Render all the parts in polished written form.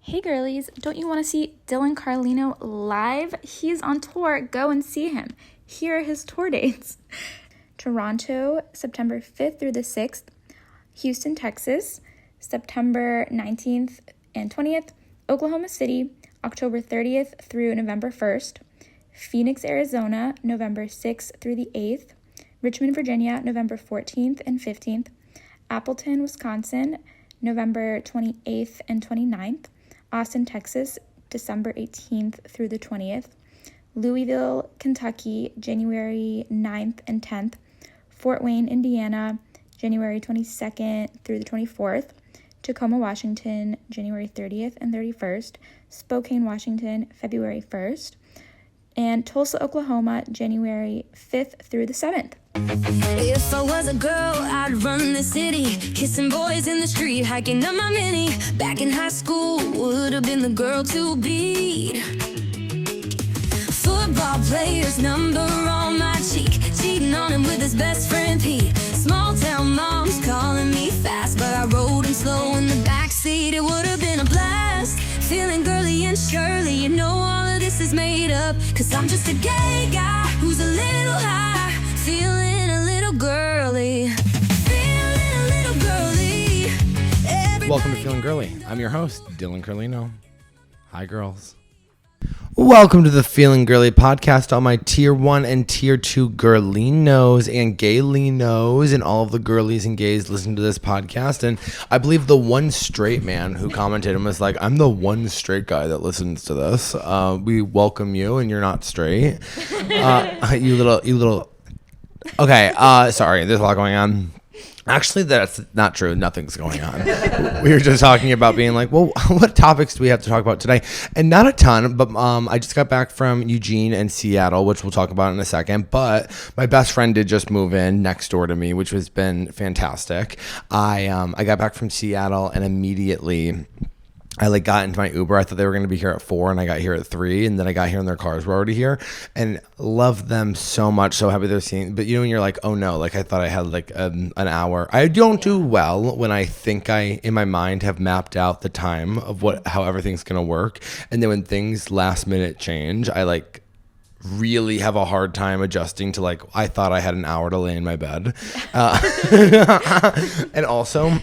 Hey girlies, don't you want to see Dylan Carlino live? He's on tour. Go and see him. Here are his tour dates. Toronto, September 5th through the 6th. Houston, Texas, September 19th and 20th. Oklahoma City, October 30th through November 1st. Phoenix, Arizona, November 6th through the 8th. Richmond, Virginia, November 14th and 15th. Appleton, Wisconsin, November 28th and 29th. Austin, Texas, December 18th through the 20th. Louisville, Kentucky, January 9th and 10th. Fort Wayne, Indiana, January 22nd through the 24th. Tacoma, Washington, January 30th and 31st. Spokane, Washington, February 1st. And Tulsa, Oklahoma, January 5th through the 7th. If I was a girl, I'd run the city, kissing boys in the street, hiking up my mini. Back in high school, would have been the girl to beat. Football player's number on my cheek, cheating on him with his best friend Pete. Small town moms calling me fast, but I rode him slow in the backseat. It would have been a blast, feeling girly and Shirley. You know all of this is made up, cause I'm just a gay guy who's a little high, feeling a little girly, feeling a little girly. Welcome to Feelin Girlie. I'm your host, Dylan Carlino. Hi, girls. Welcome to the Feelin Girlie podcast. All my tier 1 and tier 2 girlinos and gaylinos and all of the girlies and gays listen to this podcast. And I believe the one straight man who commented and was like, I'm the one straight guy that listens to this. We welcome you, and you're not straight. You little. Okay, sorry, there's a lot going on. Actually, that's not true. Nothing's going on. We were just talking about being like, well, what topics do we have to talk about today? And not a ton, but I just got back from Eugene and Seattle, which we'll talk about in a second. But my best friend did just move in next door to me, which has been fantastic. I got back from Seattle and immediately I got into my Uber. I thought they were going to be here at 4 and I got here at 3, and then I got here and their cars were already here, and love them so much. So happy they're seeing, but when you're like, oh no, I thought I had an hour. I don't do well when I think I, in my mind, have mapped out the time of how everything's going to work. And then when things last minute change, I really have a hard time adjusting to I thought I had an hour to lay in my bed. And also,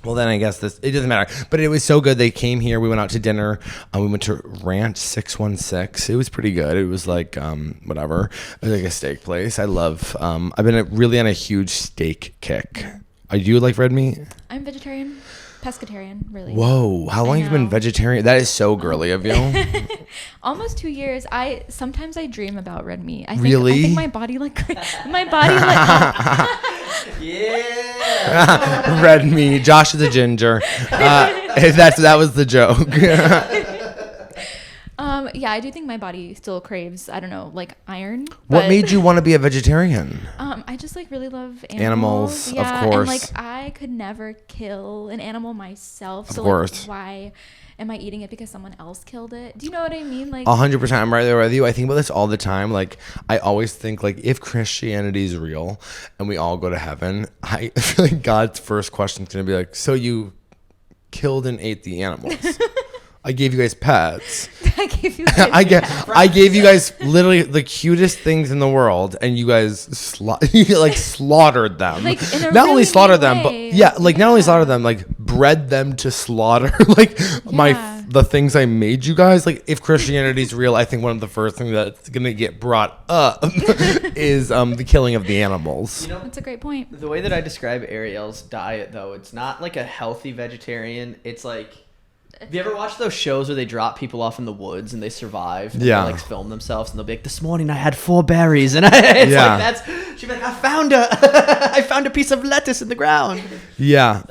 well, then I guess it doesn't matter. But it was so good. They came here. We went out to dinner. We went to Ranch 616. It was pretty good. It was whatever. It was like a steak place. I love, I've been really on a huge steak kick. Are you like red meat? I'm vegetarian. Pescatarian, really. Whoa. How long have you been vegetarian? That is so girly of you. Almost 2 years. Sometimes I dream about red meat. I think my body yeah. Red meat. Josh is a ginger. That was the joke. Yeah, I do think my body still craves, I don't know, iron. What made you want to be a vegetarian? I just really love animals. Yeah, of course. And I could never kill an animal myself. Of course. Why am I eating it because someone else killed it? Do you know what I mean? 100%. I'm right there with you. I think about this all the time. I always think if Christianity is real and we all go to heaven, I feel like God's first question is going to be so you killed and ate the animals. I gave you guys pets. I gave you guys literally the cutest things in the world, and you guys slaughtered them. Not only slaughtered them, but not only slaughtered them, bred them to slaughter. The things I made you guys. If Christianity's real, I think one of the first things that's gonna get brought up is the killing of the animals. That's a great point. The way that I describe Ariel's diet, though, it's not a healthy vegetarian. It's have you ever watched those shows where they drop people off in the woods and they survive? And they film themselves, and they'll be this morning I had 4 berries, and she'd be I found a piece of lettuce in the ground. Yeah.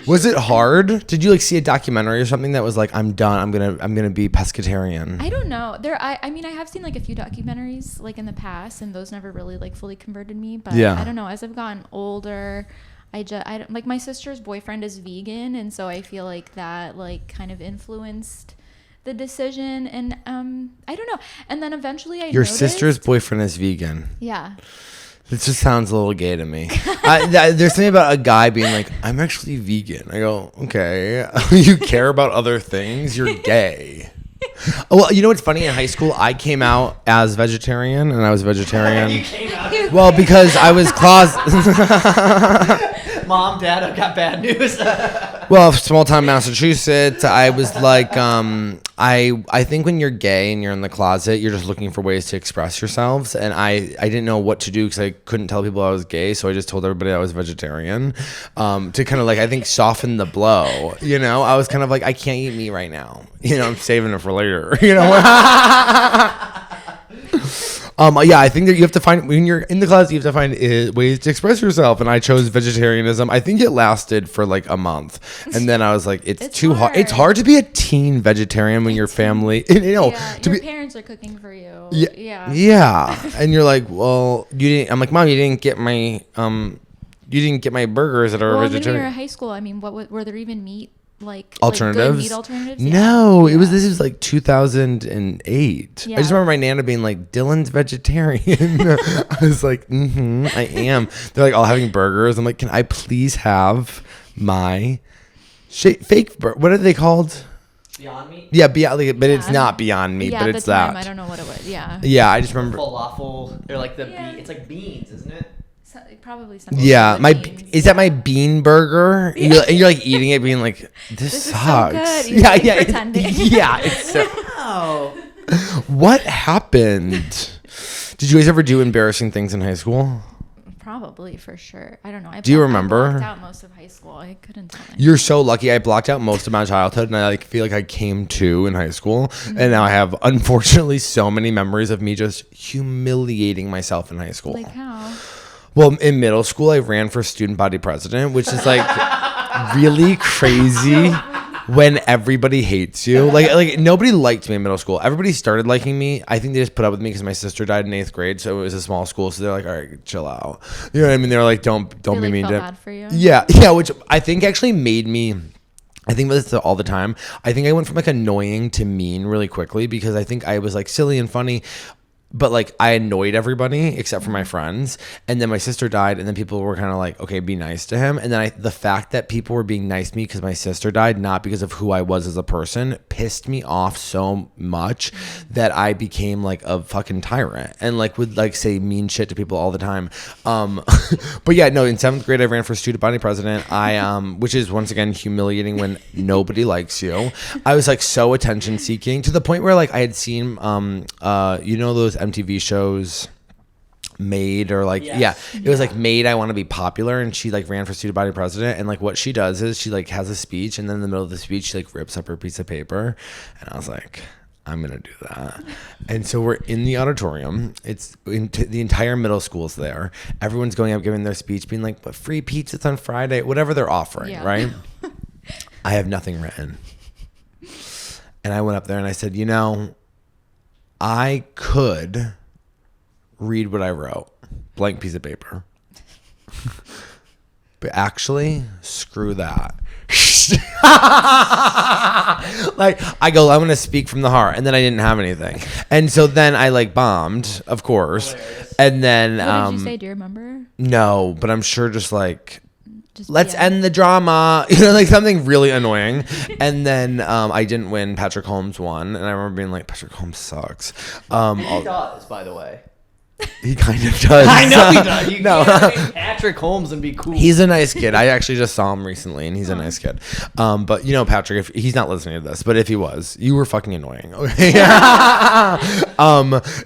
Was it hard? Did you see a documentary or something that was I'm done, I'm gonna be pescatarian? I don't know. I have seen a few documentaries in the past, and those never really fully converted me. But I don't know. As I've gotten older, I don't, my sister's boyfriend is vegan, and so I feel that kind of influenced the decision, and I don't know. And then eventually Your sister's boyfriend is vegan. Yeah. This just sounds a little gay to me. There's something about a guy being like, I'm actually vegan. I go, okay. You care about other things? You're gay. Oh, well, you know what's funny? In high school, I came out as vegetarian, and I was vegetarian. You came out. Well, because I was Mom, Dad, I've got bad news. Well, small town Massachusetts, I was like, I think when you're gay and you're in the closet, you're just looking for ways to express yourselves. And I didn't know what to do because I couldn't tell people I was gay. So I just told everybody I was vegetarian to kind of like, I think, soften the blow. You know, I was kind of like, I can't eat meat right now. You know, I'm saving it for later. You know? Yeah, I think that you have to find, when you're in the closet, you have to find ways to express yourself. And I chose vegetarianism. I think it lasted for like a month. And then I was like, it's too hard. It's hard to be a teen vegetarian when your family, you know, your parents are cooking for you. Yeah. Yeah. And you're like, well, you didn't, I'm like, Mom, you didn't get my burgers that are vegetarian. When you were in high school, I mean, were there even meat? Like alternatives? Like good meat alternatives? No, yeah. This was like 2008. Yeah. I just remember my Nana being like, Dylan's vegetarian. I was like, I am. They're like all having burgers. I'm like, can I please have my fake what are they called? Beyond Meat? Yeah, but it's not Beyond Meat, but it's that. I don't know what it was. Yeah. Yeah, I just remember falafel. They're like it's like beans, isn't it? Probably something. Yeah, is that my bean burger? Yeah. You're like eating it, being like, this sucks. So good. You're Yeah. pretending. It's so. Oh. What happened? Did you guys ever do embarrassing things in high school? Probably, for sure. I don't know. Do you remember? I blocked out most of high school. I couldn't tell you. You're so lucky. I blocked out most of my childhood, and I like feel like I came to in high school, and now I have unfortunately so many memories of me just humiliating myself in high school. Like how? Well, in middle school, I ran for student body president, which is like really crazy when everybody hates you. Like nobody liked me in middle school. Everybody started liking me. I think they just put up with me because my sister died in 8th grade, so it was a small school. So they're like, all right, chill out. You know what I mean? They're like, don't be mean to. Bad for you? Yeah, which I think actually made me. I think about this all the time. I think I went from like annoying to mean really quickly because I think I was like silly and funny. But like I annoyed everybody except for my friends, and then my sister died, and then people were kind of like, okay, be nice to him. And then the fact that people were being nice to me because my sister died, not because of who I was as a person, pissed me off so much that I became like a fucking tyrant and like would like say mean shit to people all the time. But yeah, no, in 7th grade I ran for student body president. Which is once again humiliating when nobody likes you. I was like so attention seeking to the point where like I had seen you know those MTV shows Made or like it was like Made I Want to Be Popular, and she like ran for student body president, and like what she does is she like has a speech, and then in the middle of the speech she like rips up her piece of paper, and I was like, I'm gonna do that. And so we're in the auditorium, it's the entire middle school's there, everyone's going up giving their speech being like, but free pizzas on Friday, whatever they're offering, right? I have nothing written, and I went up there and I said, you know, I could read what I wrote, blank piece of paper. But actually, screw that. Like, I go, I'm going to speak from the heart. And then I didn't have anything. And so then I like bombed, of course. Hilarious. And then. What did you say? Do you remember? No, but I'm sure just like. Let's end the drama, you know, like something really annoying. And then I didn't win. Patrick Holmes won, and I remember being like, Patrick Holmes sucks. He does, by the way. He kind of does. I know he does. You can't name Patrick Holmes and be cool. He's a nice kid. I actually just saw him recently, and he's a nice kid. But you know, Patrick, if he's not listening to this, but if he was, you were fucking annoying. Okay.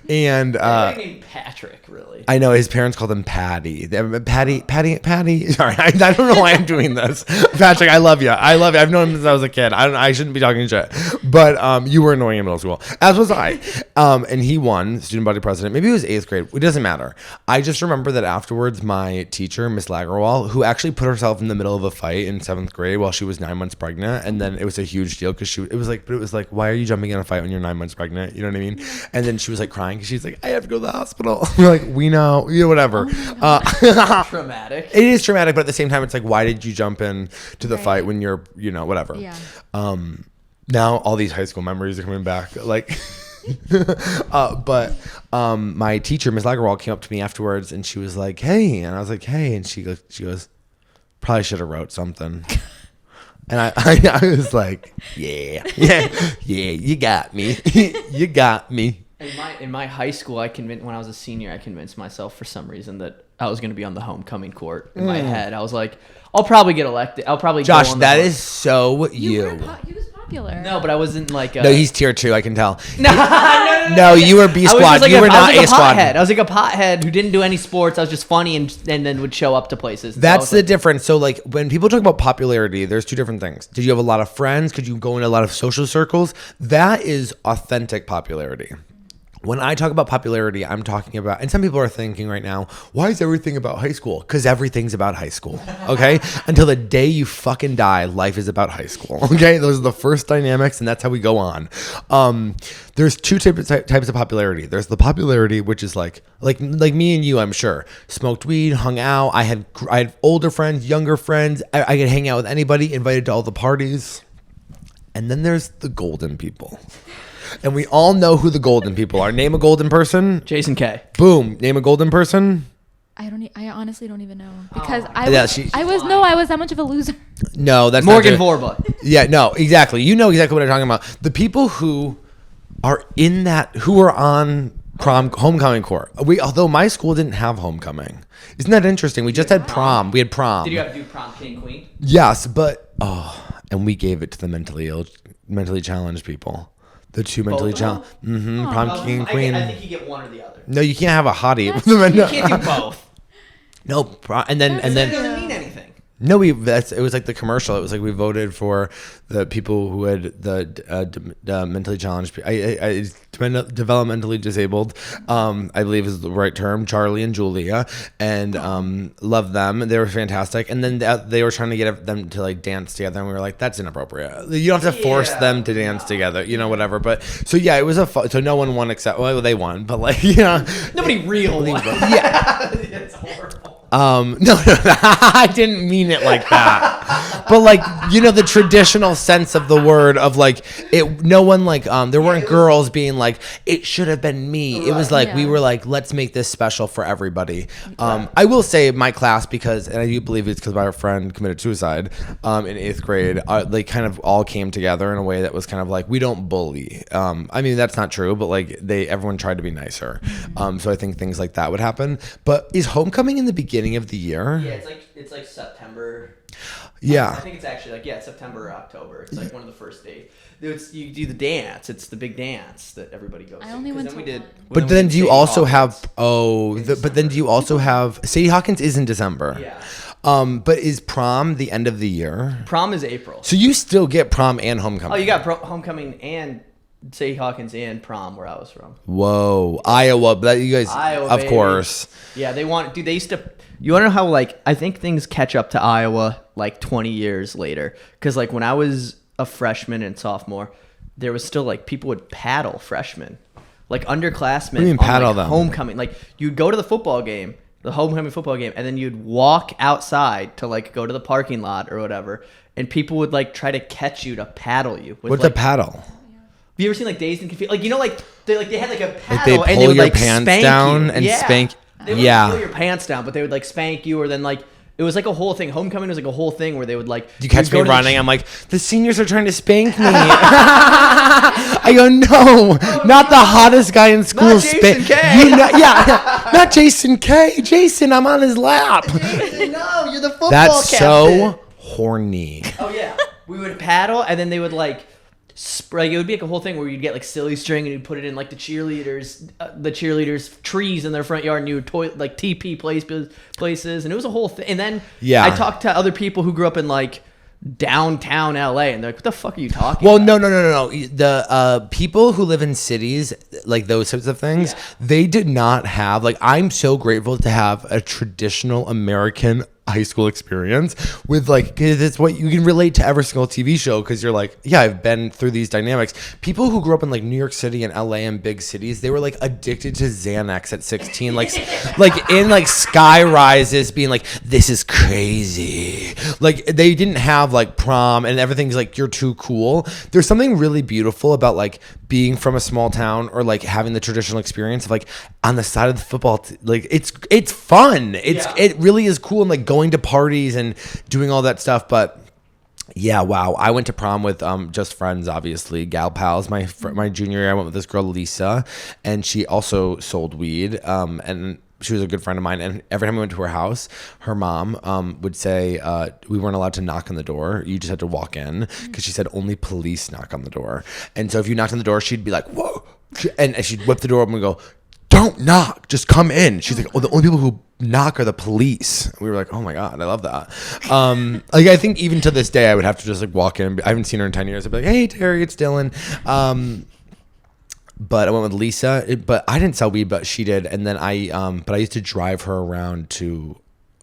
And named Patrick, really. I know his parents called him Patty. Patty. Sorry, I don't know why I'm doing this. Patrick, I love you. I've known him since I was a kid. I shouldn't be talking shit. But you were annoying in middle school, as was I. And he won student body president. Maybe it was 8th grade. It doesn't matter. I just remember that afterwards, my teacher, Miss Lagerwall, who actually put herself in the middle of a fight in 7th grade while she was 9 months pregnant, and then it was a huge deal because it was like, why are you jumping in a fight when you're 9 months pregnant? You know what I mean? And then she was like crying because she's like, I have to go to the hospital. We're like, we know, you know, whatever. Traumatic. It is traumatic, but at the same time, it's like, why did you jump in to the fight when you're, you know, whatever. Yeah. Now all these high school memories are coming back, like. But my teacher, Miss Lagerwald, came up to me afterwards and she was like, "Hey," and I was like, "Hey," and she goes, "Probably should have wrote something." And I was like, yeah, you got me. You got me. In my high school, when I was a senior, I convinced myself for some reason that I was going to be on the homecoming court. In my head, I was like, I'll probably get elected. I'll probably Josh, go on that the is so you. He was popular. No, but I wasn't like No, he's tier 2, I can tell. no. No, you were B squad. Like you were not A squad. I was like a pothead who didn't do any sports. I was just funny and then would show up to places. That's the difference. So like when people talk about popularity, there's two different things. Did you have a lot of friends? Could you go into a lot of social circles? That is authentic popularity. When I talk about popularity, I'm talking about, and some people are thinking right now, why is everything about high school? Because everything's about high school, okay? Until the day you fucking die, life is about high school, okay? Those are the first dynamics, and that's how we go on. There's two types of popularity. There's the popularity, which is like me and you, I'm sure. Smoked weed, hung out. I had older friends, younger friends. I could hang out with anybody, invited to all the parties. And then there's the golden people. And we all know who the golden people are. Name a golden person. Jason K. Boom. Name a golden person. I honestly don't even know because I was that much of a loser. No, that's Morgan not Vorba. Yeah, no, exactly. You know exactly what I'm talking about. The people who are on prom homecoming court. Although my school didn't have homecoming. Isn't that interesting? We just had prom. We had prom. Did you have to do prom king queen? Yes, but and we gave it to the mentally challenged people. The two mentally challenged. Prom king and queen. I think you get one or the other. No, you can't have a hottie. You can't do both. No, and then It doesn't mean anything. No, it was like the commercial. It was like we voted for the people who had the mentally challenged, developmentally disabled, I believe is the right term, Charlie and Julia, and loved them. They were fantastic. And then they were trying to get them to like dance together, and we were like, that's inappropriate. You don't have to force them to dance together, whatever. But so yeah, it was so no one won except they won, but like nobody real won. Yeah, it's horrible. No, I didn't mean it like that. But like, the traditional sense of the word of like it. No one like there weren't girls being like it should have been me. Right. It was like we were like, let's make this special for everybody. I will say my class, because, and I do believe it's because my friend committed suicide in 8th grade. They kind of all came together in a way that was kind of like, we don't bully. I mean, that's not true, but like everyone tried to be nicer. So I think things like that would happen. But is homecoming in the beginning of the year? Yeah, it's like September. Yeah, I think it's actually like September or October. It's like one of the first days. You do the dance. It's the big dance that everybody goes to. I only went to one. But then do you also have Sadie Hawkins is in December. Yeah. But is prom the end of the year? Prom is April. So you still get prom and homecoming. Oh, you got homecoming and Sadie Hawkins and prom where I was from. Whoa, Iowa! But you guys, Iowa, of baby. Course. Yeah, they used to. You want to know how like I think things catch up to Iowa like 20 years later? Because like when I was a freshman and sophomore, there was still like people would paddle freshmen, like underclassmen. What do you mean paddle them? Homecoming, like you'd go to the football game, the homecoming football game, and then you'd walk outside to like go to the parking lot or whatever, and people would like try to catch you to paddle you. What's like, a paddle? Have you ever seen like Dazed and Confused? Like they had like a paddle like they pull and they would your like pants spank down you. and spank. They would pull your pants down, but they would like spank you, or then like it was like a whole thing. Homecoming was like a whole thing where they would like. You catch me running. I'm like, the seniors are trying to spank me. I go, no, not the hottest guy in school. Not Jason K. Not Jason K. Jason, I'm on his lap. Jason, no, you're the football That's captain. so horny. Oh yeah, we would paddle, and then they would like. It would be like a whole thing where you'd get like silly string and you'd put it in like the cheerleaders' trees in their front yard, and you would like TP places, and it was a whole thing. And then I talked to other people who grew up in like downtown LA, and they're like, "What the fuck are you talking about?" Well, no. The people who live in cities, like those types of things, they did not have. Like, I'm so grateful to have a traditional American high school experience with like, 'cause it's what you can relate to every single TV show, because you're like, yeah, I've been through these dynamics. People who grew up in like New York City and LA and big cities, they were like addicted to Xanax at 16, like in like sky rises being like, this is crazy. Like they didn't have like prom and everything's like, you're too cool. There's something really beautiful about like being from a small town or like having the traditional experience of like on the side of the football like it's fun. It really is cool, and like going to parties and doing all that stuff. But yeah, wow, I went to prom with just friends, obviously, gal pals. My junior year I went with this girl Lisa, and she also sold weed, and she was a good friend of mine. And every time we went to her house, her mom would say we weren't allowed to knock on the door. You just had to walk in, because she said only police knock on the door. And so if you knocked on the door, she'd be like, whoa, and she'd whip the door open and go, don't knock, just come in. She's like, oh, the only people who knock are the police. We were like, oh my God, I love that. Like I think even to this day, I would have to just like walk in. I haven't seen her in 10 years. I'd be like, hey, Terry, it's Dylan. But I went with Lisa, but I didn't sell weed, but she did. And then but I used to drive her around to,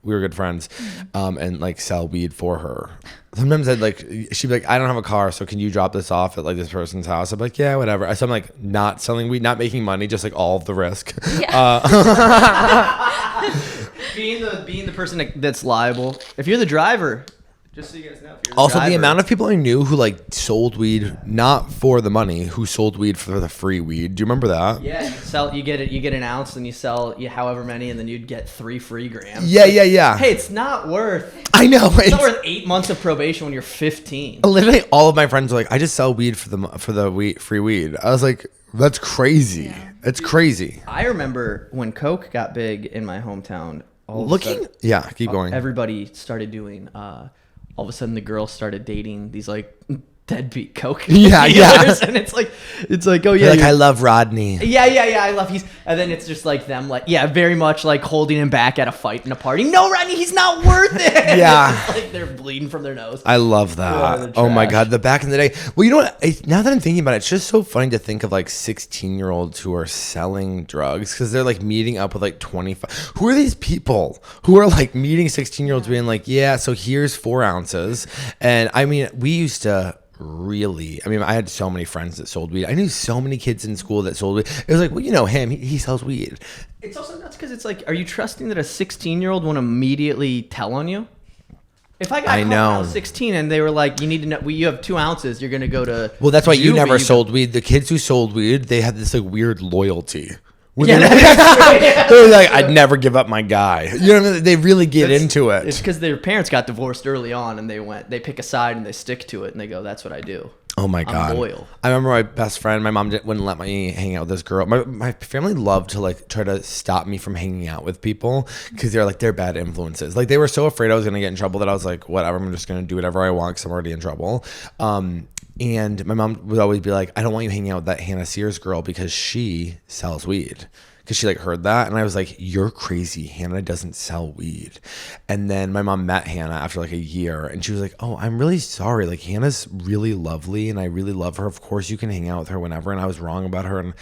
we were good friends, and like sell weed for her. Sometimes she'd be like, I don't have a car, so can you drop this off at like this person's house? I'm like, yeah, whatever. So I'm like not selling weed, not making money, just like all of the risk. Yeah. Being the person that's liable. If you're the driver, just so you guys know. Also, the amount of people I knew who like sold weed not for the money, who sold weed for the free weed. Do you remember that? Yeah, you get an ounce and you sell however many, and then you'd get 3 free grams. Yeah. Hey, it's not worth. I know. It's not worth 8 months of probation when you're 15. Literally, all of my friends were like, I just sell weed for the free weed. I was like, that's crazy. Yeah. It's crazy. I remember when Coke got big in my hometown. Keep going. Everybody started doing. All of a sudden the girls started dating these like deadbeat Coke dealers, and it's like oh yeah, like I love Rodney. Yeah, I love and then it's just like them like very much like holding him back at a fight in a party. No, Rodney, he's not worth it. Yeah, like they're bleeding from their nose. I love that. Oh my God, the back in the day. Well, you know what? Now that I'm thinking about it, it's just so funny to think of like 16-year-olds who are selling drugs, because they're like meeting up with like 25. Who are these people who are like meeting 16-year-olds being like, yeah, so here's 4 ounces, and I mean, we used to. I had so many friends that sold weed. I knew so many kids in school that sold weed. It was like, well, you know him, he sells weed. It's also nuts because it's like, are you trusting that a 16-year-old won't immediately tell on you? If I got caught when I was 16 and they were like, you need to know, you have 2 ounces, you're going to go to. Well, that's why you never sold weed. The kids who sold weed, they had this like weird loyalty. They're like, I'd never give up my guy. You know what I mean? They really get into it. It's because their parents got divorced early on, and they pick a side and they stick to it, and they go, that's what I do. Oh my God. I'm loyal. I remember my best friend, my mom wouldn't let me hang out with this girl. My family loved to like try to stop me from hanging out with people, because they're like, they're bad influences. Like they were so afraid I was going to get in trouble that I was like, whatever, I'm just going to do whatever I want because I'm already in trouble. And my mom would always be like, I don't want you hanging out with that Hannah Sears girl because she sells weed. Because she like heard that, and I was like, you're crazy. Hannah doesn't sell weed. And then my mom met Hannah after like a year, and she was like, oh, I'm really sorry. Like Hannah's really lovely, and I really love her. Of course you can hang out with her whenever, and I was wrong about her, and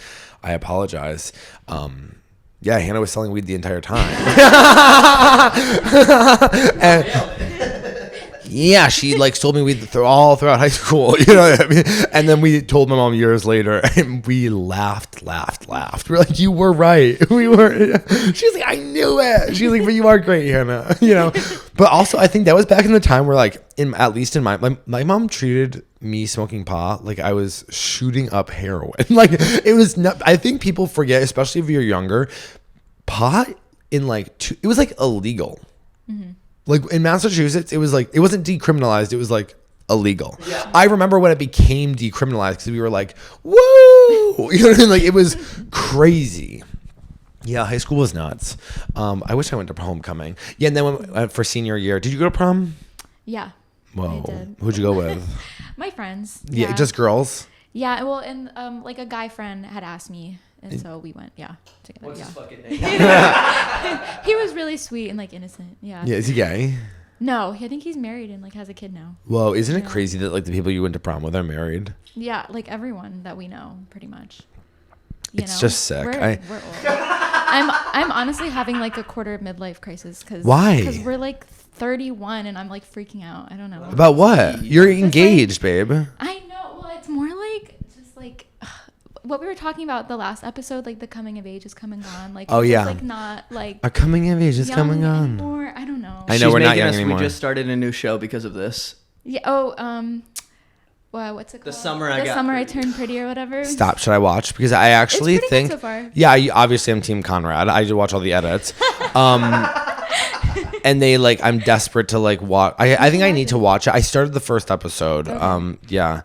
I apologize. Yeah, Hannah was selling weed the entire time. Yeah, she like sold me weed all throughout high school, you know what I mean? And then we told my mom years later, and we laughed. We're like, you were right. She's like, I knew it. She's like, but you are great, Hannah. You know. But also, I think that was back in the time where like, at least in my mom treated me smoking pot like I was shooting up heroin. Like it was not. I think people forget, especially if you're younger, pot in like it was like illegal. Mm-hmm. Like in Massachusetts, it was like, it wasn't decriminalized. It was like illegal. Yeah. I remember when it became decriminalized because we were like, woo! You know what I mean? Like it was crazy. Yeah, high school was nuts. I wish I went to homecoming. Yeah, and then for senior year, did you go to prom? Yeah. Whoa. I did. Who'd you go with? My friends. Yeah, just girls? Yeah, well, and like a guy friend had asked me, and so we went, together. What's his fucking name? He was really sweet and like innocent. Yeah. Yeah, is he gay? No, I think he's married and like has a kid now. Whoa, isn't it crazy that like the people you went to prom with are married? Yeah, like everyone that we know, pretty much. It's just sick. We're old. I'm honestly having like a quarter midlife crisis. Why? Because we're like 31 and I'm like freaking out. I don't know. About what? You're engaged, babe. I know. Well, it's more like just like what we were talking about the last episode, like the coming of age is coming on. Like, oh yeah, like not like our coming of age is coming on. Anymore. I don't know. I know we're not young anymore. We just started a new show because of this. Yeah. Oh. Well, what's it called? The summer I turned pretty or whatever. Stop. Should I watch? Because I actually it's pretty think. good so far. Yeah. Obviously, I'm Team Conrad. I just watch all the edits. And they like. I'm desperate to like watch. I think I need to watch it. I started the first episode. Okay. Yeah.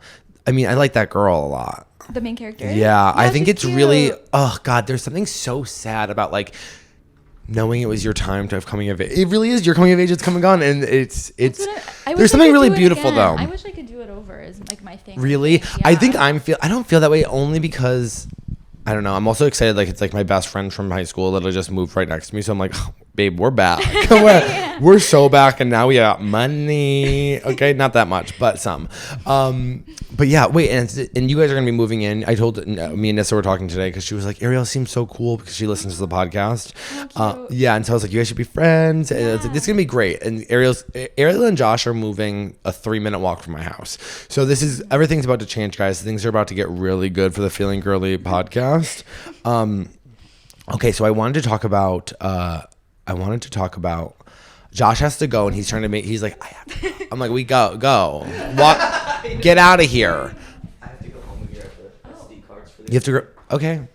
I mean, I like that girl a lot. The main character? Yeah, I think it's cute. really, oh God, there's something so sad about like knowing it was your time to have coming of age. It really is your coming of age. It's coming on, and it's. There's something really beautiful though. I wish I could do it over. Is like my thing. Really, yeah. I think I don't feel that way only because I don't know. I'm also excited. Like it's like my best friend from high school literally just moved right next to me, so I'm like, oh, babe, we're back. Yeah. We're so back, and now we got money. Okay, not that much, but some. But yeah, wait, and you guys are gonna be moving in. I told me and Nissa were talking today because she was like, Ariel seems so cool because she listens to the podcast. Yeah, and so I was like, you guys should be friends. And it's like, this is gonna be great. And Ariel and Josh are moving a 3-minute walk from my house. So everything's about to change, guys. Things are about to get really good for the Feelin Girlie podcast. Okay, so I wanted to talk about. Josh has to go, and he's trying to he's like, I have to go. I'm like, we go, walk, get out of here. I have to go home and get the SD cards for this. You have to go. Okay.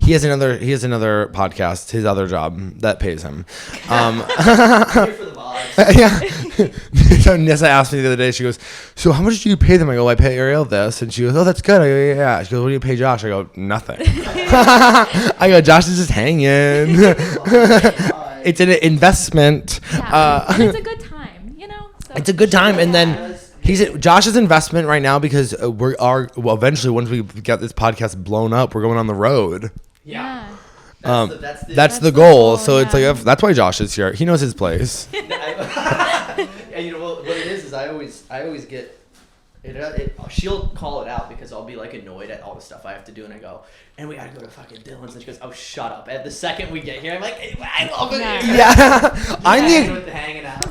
He has another podcast, his other job that pays him. I'm here for the vibes. Yeah. So Nessa asked me the other day, she goes, so how much do you pay them? I go, I pay Ariel this. And she goes, oh, that's good. I go, yeah. She goes, what do you pay Josh? I go, nothing. I go, Josh is just hanging. It's an investment. Yeah, and it's a good time, you know? So. It's a good time. And then Josh's investment right now because eventually once we get this podcast blown up, we're going on the road. Yeah. That's the goal. So it's like that's why Josh is here. He knows his place. And you know what it is I always get it. She'll call it out because I'll be like annoyed at all the stuff I have to do, and I go, and we gotta go to fucking Dylan's, and she goes, oh, shut up. And the second we get here, I'm like, I love it here. Yeah.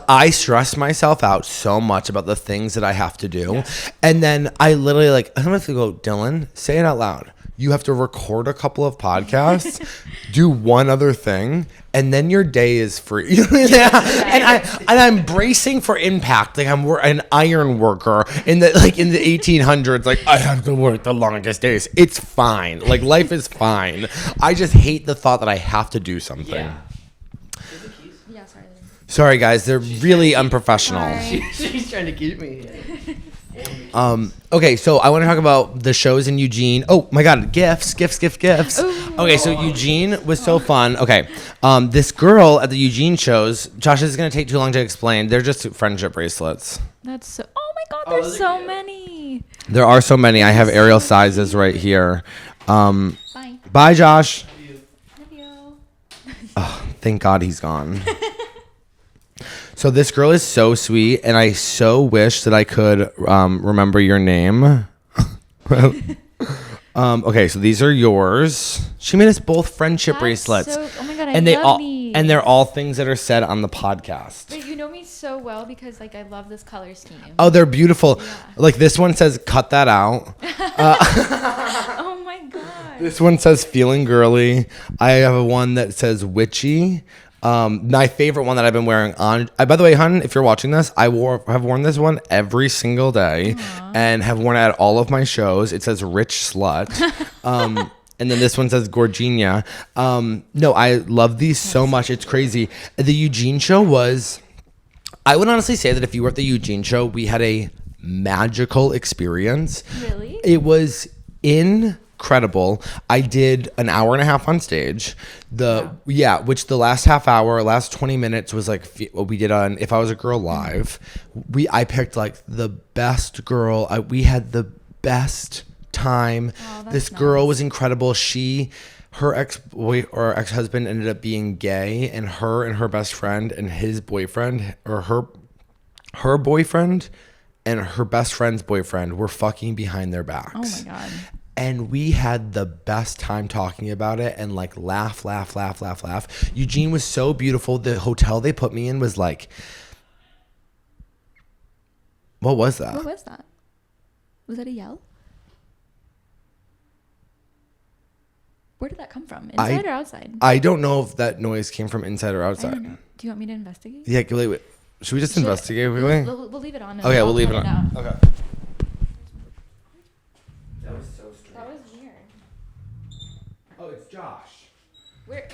I stress myself out so much about the things that I have to do, and then I literally I'm gonna have to go, Dylan, say it out loud. You have to record a couple of podcasts, do one other thing, and then your day is free. And I'm bracing for impact. Like I'm an iron worker in the 1800s. Like I have to work the longest days. It's fine. Like life is fine. I just hate the thought that I have to do something. Yeah. Yeah, sorry. Sorry guys, they're really unprofessional. She's trying to keep me. Okay, so I want to talk about the shows in Eugene. Oh my God, gifts. Ooh. Okay, so Eugene was so fun. Okay, this girl at the Eugene shows, Josh, this is going to take too long to explain. They're just friendship bracelets. That's so, oh my God, there's so many. There are so many. I have Ariel sizes right here. Bye, Josh. Love you. Oh, thank God he's gone. So this girl is so sweet, and I so wish that I could remember your name. Okay, so these are yours. She made us both friendship bracelets. Oh my God, and love these. And they're all things that are said on the podcast. Wait, you know me so well because I love this color scheme. Oh, they're beautiful. Yeah. Like this one says, cut that out. Oh my God. This one says Feelin Girlie. I have one that says witchy. My favorite one that I've been wearing on. By the way, hun, if you're watching this, have worn this one every single day. Aww. And have worn it at all of my shows. It says rich slut. And then this one says Gorginia. No, I love these so much. It's crazy. The Eugene show was. I would honestly say that if you were at the Eugene show, we had a magical experience. Really? It was incredible. I did an hour and a half on stage. Which the last half hour, last 20 minutes was like what we did on If I Was a Girl Live. I picked like the best girl. We had the best time. This girl was incredible. Her ex-husband ended up being gay, and her best friend and his boyfriend, or her boyfriend and her best friend's boyfriend were fucking behind their backs. Oh my God. And we had the best time talking about it and like laugh. Eugene was so beautiful. The hotel they put me in was like, what was that? What was that? Was that a yell? Where did that come from? Inside or outside? I don't know if that noise came from inside or I outside. don't know. Do you want me to investigate? Yeah, wait. Should we just investigate? We'll leave it on. Okay, we'll leave it on. Out. Okay. That was so strange. That was weird. Oh, it's Josh. Where?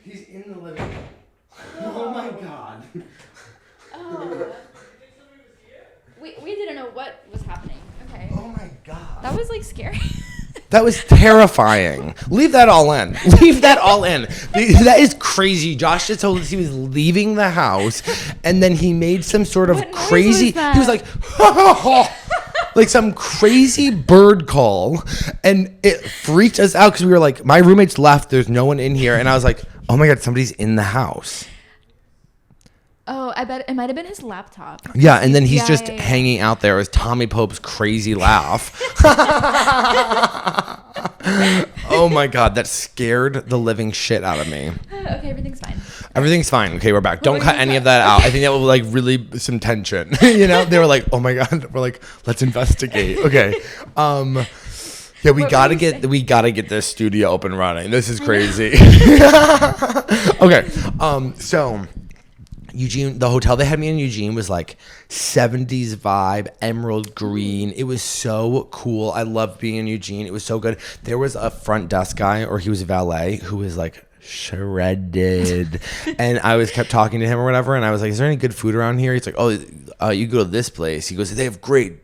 He's in the living room. Oh my God. Oh. We didn't know what was happening. Okay. Oh my God. That was like scary. That was terrifying. Leave that all in. That is crazy. Josh just told us he was leaving the house, and then he made some sort of What noise crazy. was that? He was like, like some crazy bird call, and it freaked us out because we were like, my roommates left. There's no one in here, and I was like, oh my God, somebody's in the house. Oh, I bet it might have been his laptop. Yeah, and then he's just Yeah. hanging out there with Tommy Pope's crazy laugh. Oh my God, that scared the living shit out of me. Okay, everything's fine. Everything's fine. Okay, we're back. What Don't were cut you any cut? of that out. I think that will like really some tension. You know, they were like, "Oh my God," we're like, "Let's investigate." Okay, yeah, we What gotta were you get this studio up and running. This is crazy. Okay, so Eugene, the hotel they had me in Eugene was like 70s vibe, emerald green. It was so cool. I loved being in Eugene. It was so good. There was a front desk guy, or he was a valet, who was like shredded. And I kept talking to him or whatever, and I was like, is there any good food around here? He's like, oh, you go to this place. He goes, they have great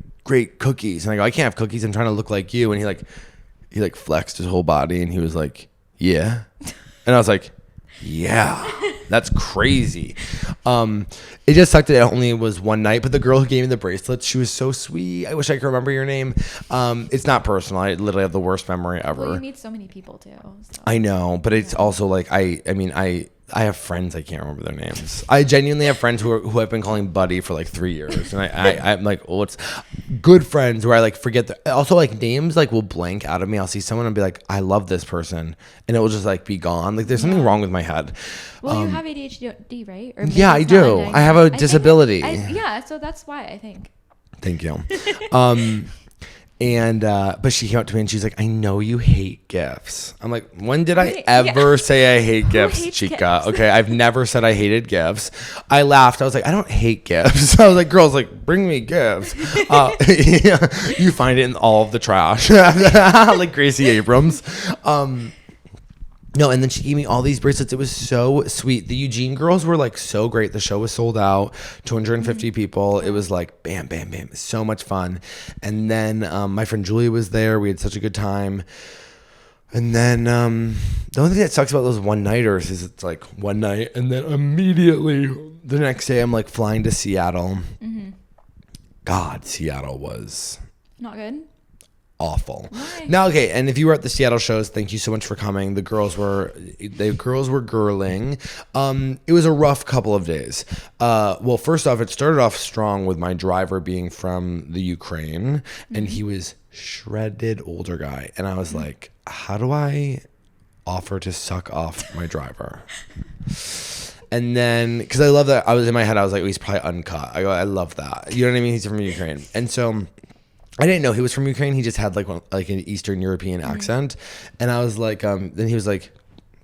cookies. And I go, I can't have cookies. I'm trying to look like you. And he flexed his whole body, and he was like, yeah. And I was like, yeah, that's crazy. It just sucked that it only was one night, but the girl who gave me the bracelets, she was so sweet. I wish I could remember your name. It's not personal. I literally have the worst memory ever. Well, you meet so many people too. So. I know, but it's also like I have friends, I can't remember their names. I genuinely have friends who I've been calling buddy for like 3 years, and I'm like, oh, it's good friends where I like forget also like names like will blank out of me. I'll see someone and be like, I love this person, and it will just like be gone. Like there's something wrong with my head. Well, you have ADHD, right? Or maybe Yeah, I it's not do. undiagnosed. I have a disability. Yeah, so that's why I think. Thank you. And but she came up to me and she's like, I know you hate gifts. I'm like, when did I ever say I hate gifts, hates chica? gifts? Okay, I've never said I hated gifts. I laughed. I was like, I don't hate gifts. I was like, girls, like, bring me gifts. You find it in all of the trash, like Gracie Abrams. No, and then she gave me all these bracelets. It was so sweet. The Eugene girls were like so great. The show was sold out, 250 people. It was like bam, bam, bam. So much fun. And then my friend Julia was there. We had such a good time. And then the only thing that sucks about those one-nighters is it's like one night, and then immediately the next day I'm like flying to Seattle. Mm-hmm. God, Seattle was Not good. awful. Why? Now, okay, and if you were at the Seattle shows, thank you so much for coming. The girls were girling. It was a rough couple of days. Well, first off, it started off strong with my driver being from the Ukraine, and he was shredded older guy, and I was like, how do I offer to suck off my driver? And then, because I love that, I was in my head, I was like, oh, he's probably uncut. I love that. You know what I mean? He's from Ukraine, and so I didn't know he was from Ukraine. He just had like an Eastern European accent. And I was like, then he was like,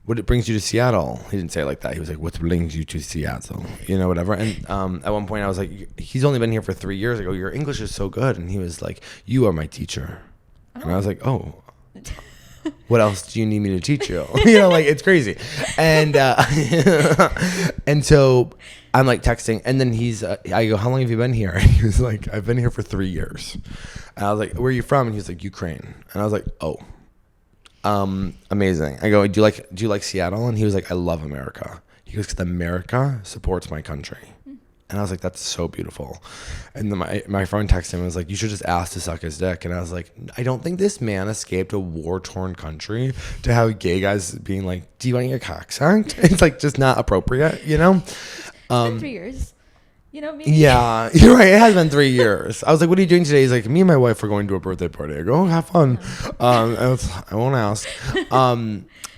what brings you to Seattle? He didn't say it like that. He was like, what brings you to Seattle? You know, whatever. And at one point I was like, he's only been here for 3 years. I go, your English is so good. And he was like, you are my teacher. And I was like, oh, what else do you need me to teach you? You know, like, it's crazy. And and so I'm like texting, and then I go, how long have you been here? And he was like, I've been here for 3 years. And I was like, where are you from? And he was like, Ukraine. And I was like, oh, amazing. I go, do you like Seattle? And he was like, I love America. He goes, because America supports my country. And I was like, that's so beautiful. And then my friend texted him and was like, you should just ask to suck his dick. And I was like, I don't think this man escaped a war-torn country to have gay guys being like, do you want your cock sucked? It's like just not appropriate, you know? It's been 3 years. You know me. Yeah, you're right. It has been 3 years. I was like, what are you doing today? He's like, me and my wife are going to a birthday party. I go, oh, have fun. I won't ask.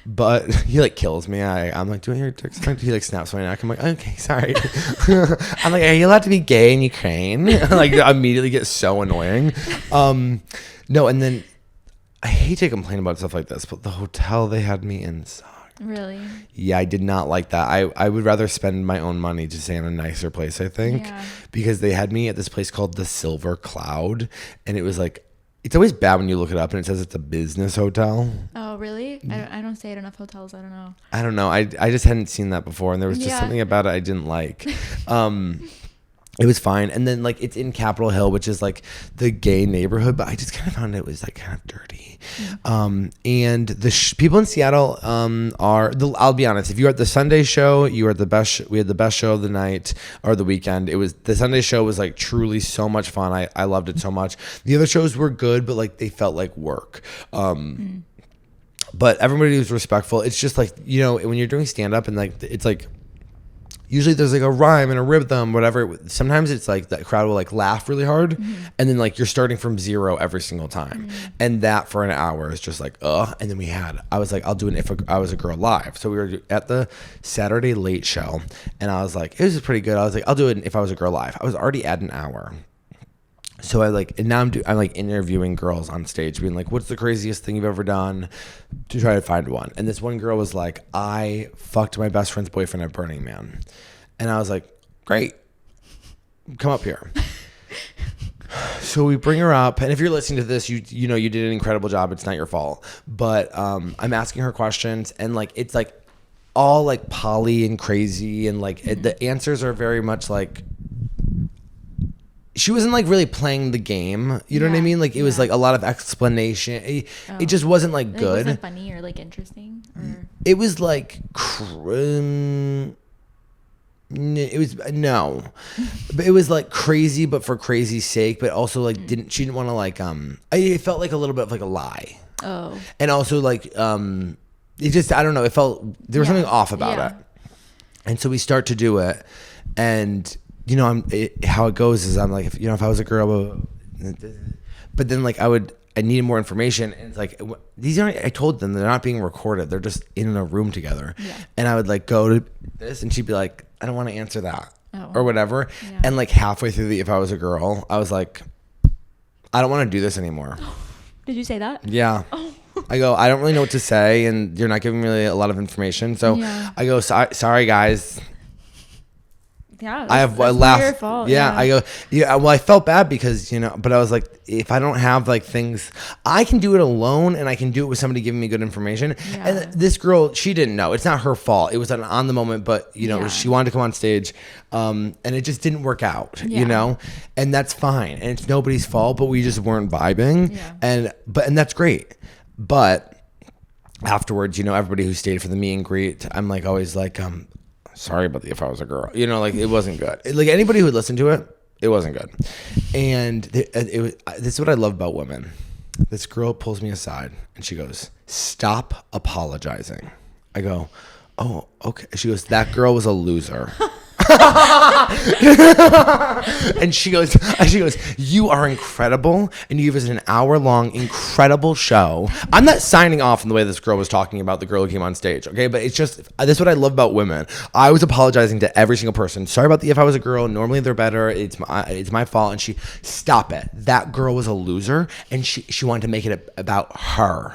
But he like kills me. I'm like, do you want your text? He like snaps my neck. I'm like, okay, sorry. I'm like, are you allowed to be gay in Ukraine? Like immediately get so annoying. No, and then I hate to complain about stuff like this, but the hotel they had me in sucked. Really? Yeah, I did not like that. I would rather spend my own money to stay in a nicer place, I think, because they had me at this place called the Silver Cloud, and it was like, it's always bad when you look it up and it says it's a business hotel. Oh, really? I don't stay at enough hotels. I don't know. I don't know. I just hadn't seen that before, and there was just something about it I didn't like. It was fine. And then like it's in Capitol Hill, which is like the gay neighborhood, but I just kind of found it was like kind of dirty. And the people in Seattle I'll be honest, if you were at the Sunday show, you were at the best. We had the best show of the night or the weekend. It was the Sunday show was like truly so much fun. I loved it so much. The other shows were good, but like they felt like work. But everybody was respectful. It's just like, you know, when you're doing stand up and like it's like usually there's like a rhyme and a rhythm, whatever. Sometimes it's like the crowd will like laugh really hard, and then like you're starting from zero every single time, and that for an hour is just like And then I was like, I'll do an If I Was a Girl live. So we were at the Saturday Late Show, and I was like, it was pretty good. I was like, I'll do it If I Was a Girl live. I was already at an hour. So I'm like interviewing girls on stage, being like, what's the craziest thing you've ever done, to try to find one. And this one girl was like, I fucked my best friend's boyfriend at Burning Man. And I was like, great, come up here. So we bring her up, and if you're listening to this, you know you did an incredible job. It's not your fault. But I'm asking her questions, and like it's like all like poly and crazy, and like the answers are very much like, she wasn't like really playing the game. You know what I mean? Like it was like a lot of explanation. It just wasn't like good. Was it funny or like interesting? Or? It was like it was no, but it was like crazy, but for crazy's sake. But also like she didn't want to like it felt like a little bit of like a lie. Oh. And also like it just, I don't know. It felt there was something off about it. And so we start to do it, and you know, how it goes is I'm like, if I was a girl, but then like I needed more information, and it's like I told them they're not being recorded, they're just in a room together, and I would like go to this, and she'd be like, I don't want to answer that or whatever, and like halfway through the If I Was a Girl, I was like, I don't want to do this anymore. Did you say that? Yeah. I go, I don't really know what to say, and you're not giving me really a lot of information, so I go, sorry guys. Yeah, I laughed. Your fault. Yeah, I go. Yeah, well, I felt bad because but I was like, if I don't have like things, I can do it alone, and I can do it with somebody giving me good information. Yeah. And this girl, she didn't know. It's not her fault. It was an on the moment, but she wanted to come on stage, and it just didn't work out. And that's fine, and it's nobody's fault. But we just weren't vibing, and that's great. But afterwards, everybody who stayed for the meet and greet, I'm like always like, sorry about the If I Was a Girl, like it wasn't good. Like anybody who would listen to it, it wasn't good. And this is what I love about women. This girl pulls me aside and she goes, stop apologizing. I go, oh, okay. She goes, that girl was a loser. And she goes, you are incredible, and you gave us an hour-long incredible show. I'm not signing off in the way this girl was talking about the girl who came on stage, okay? But it's just, this is what I love about women. I was apologizing to every single person. Sorry about the If I Was a Girl. Normally they're better. It's my fault. And she, stop it. That girl was a loser, and she wanted to make it about her.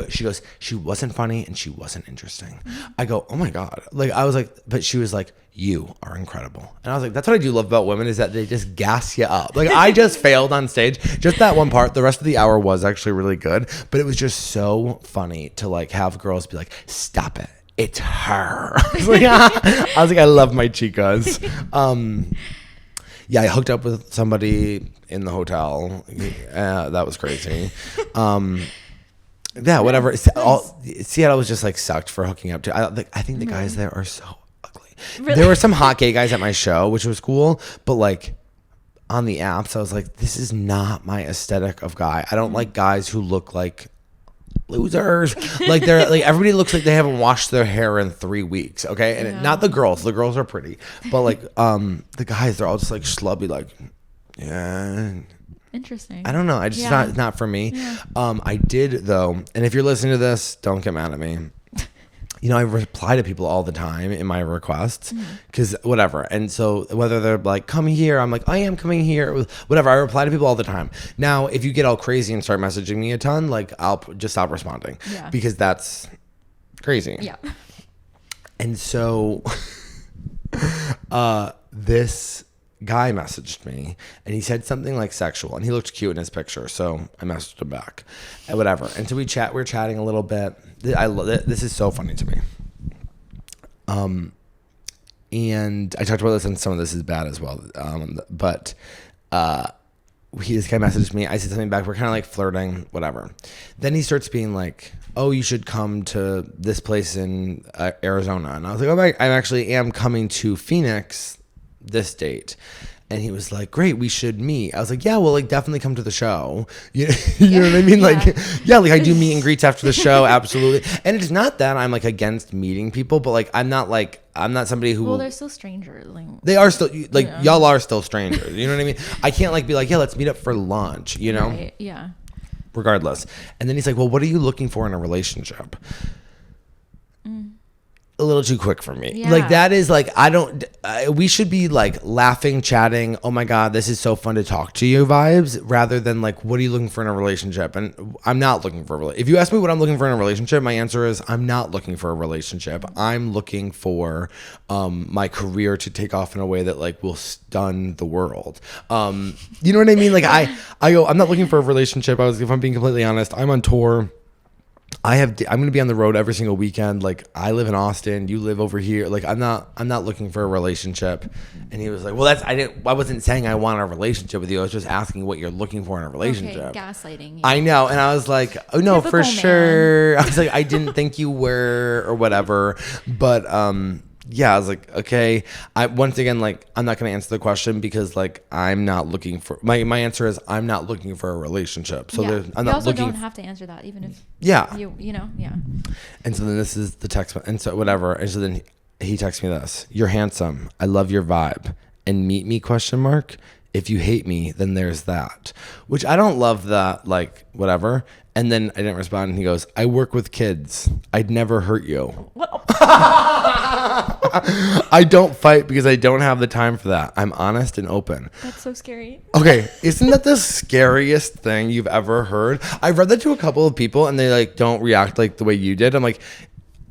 She goes, she wasn't funny and she wasn't interesting. I go, oh my God. Like I was like, but she was like, you are incredible. And I was like, that's what I do love about women, is that they just gas you up. Like I just failed on stage, just that one part. The rest of the hour was actually really good, but it was just so funny to like have girls be like, stop it, it's her. I was like, I love my chicas. I hooked up with somebody in the hotel. That was crazy. Whatever. Seattle was just like sucked for hooking up to. I think the guys there are so ugly. Really? There were some hot gay guys at my show, which was cool, but like on the apps, I was like, this is not my aesthetic of guy. I don't like guys who look like losers. Like they're like everybody looks like they haven't washed their hair in 3 weeks. Okay, and not the girls. The girls are pretty, but like the guys, they're all just like schlubby. Like, yeah. Interesting. I don't know. I just not for me. Yeah. I did though, and if you're listening to this, don't get mad at me. You know, I reply to people all the time in my requests because whatever. And so whether they're like, come here, I'm like, I am coming here, whatever. I reply to people all the time. Now, if you get all crazy and start messaging me a ton, like I'll just stop responding because that's crazy. Yeah. And so this guy messaged me and he said something like sexual and he looked cute in his picture, so I messaged him back and whatever. And so we're chatting a little bit. This is so funny to me. And I talked about this, and some of this is bad as well. But this guy messaged me. I said something back. We're kind of like flirting, whatever. Then he starts being like, "Oh, you should come to this place in Arizona." And I was like, "Oh, I actually am coming to Phoenix this date." And he was like, "Great, we should meet." I was like, "Yeah, well, like definitely come to the show." You know what I mean? Like, yeah, like I do meet and greets after the show, absolutely. And it's not that I'm like against meeting people, but like I'm not somebody who. Well, they're still strangers. They are still like y'all are still strangers. You know what I mean? I can't like be like, "Yeah, let's meet up for lunch." You know? Right, yeah. Regardless, and then he's like, "Well, what are you looking for in a relationship?" A little too quick for me. Yeah. Like that is like, we should be like laughing, chatting, "Oh my God, this is so fun to talk to you" vibes, rather than like, "What are you looking for in a relationship?" And I'm not looking for a relationship. If you ask me what I'm looking for in a relationship, my answer is I'm not looking for a relationship. I'm looking for my career to take off in a way that like will stun the world. You know what I mean? Like I go, I'm not looking for a relationship. If I'm being completely honest, I'm on tour. I'm going to be on the road every single weekend. Like I live in Austin, you live over here. Like I'm not looking for a relationship. And he was like, "Well, I wasn't saying I want a relationship with you. I was just asking what you're looking for in a relationship." Okay, gaslighting. Yeah. I know. And I was like, "Oh no, Typical for man. sure." I was like, "I didn't think you were," or whatever. But, yeah, I was like, okay. Once again, like, I'm not going to answer the question because, like, I'm not looking for my answer is I'm not looking for a relationship. So I'm not also looking. don't have to answer that, even if you know. And so then this is the text, and so whatever. And so then he texts me this: "You're handsome. I love your vibe. And meet me ? If you hate me, then there's that." Which I don't love that. Like whatever. And then I didn't respond. And he goes, "I work with kids. I'd never hurt you." I don't fight because I don't have the time for that. I'm honest and open. That's so scary. Okay, isn't that the scariest thing you've ever heard? I've read that to a couple of people and they like don't react like the way you did. I'm like,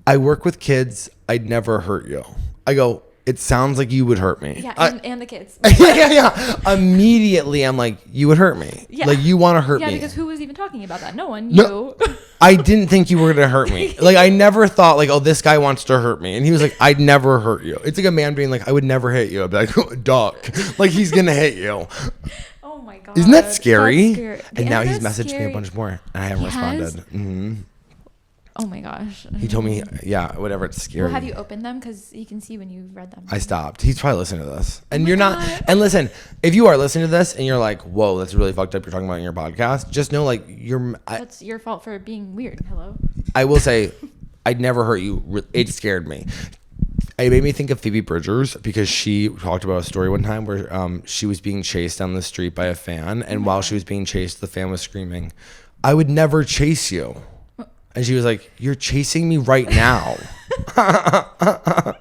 "I work with kids. I'd never hurt you." I go, "It sounds like you would hurt me." Yeah, and the kids. yeah. Immediately, I'm like, "You would hurt me. Yeah. Like you want to hurt me." Yeah, because who was even talking about that? No one. You. No, I didn't think you were going to hurt me. Like, I never thought, like, "Oh, this guy wants to hurt me." And he was like, "I'd never hurt you." It's like a man being like, "I would never hit you." I'd be like, "Oh, duck." Like, he's going to hit you. Oh, my God. Isn't that scary? That's scary. And now he's messaged scary. me a bunch more. And I haven't responded. Mm-hmm. Oh, my gosh. He told me, yeah, whatever, it's scary. Well, have you opened them? Because you can see when you've read them. I stopped. He's probably listening to this. And you're not. And listen, if you are listening to this and you're like, "Whoa, that's really fucked up you're talking about in your podcast," just know, like, that's your fault for being weird. Hello? I will say, "I'd never hurt you." It scared me. It made me think of Phoebe Bridgers because she talked about a story one time where she was being chased down the street by a fan. And while she was being chased, the fan was screaming, "I would never chase you." And she was like, "You're chasing me right now." Oh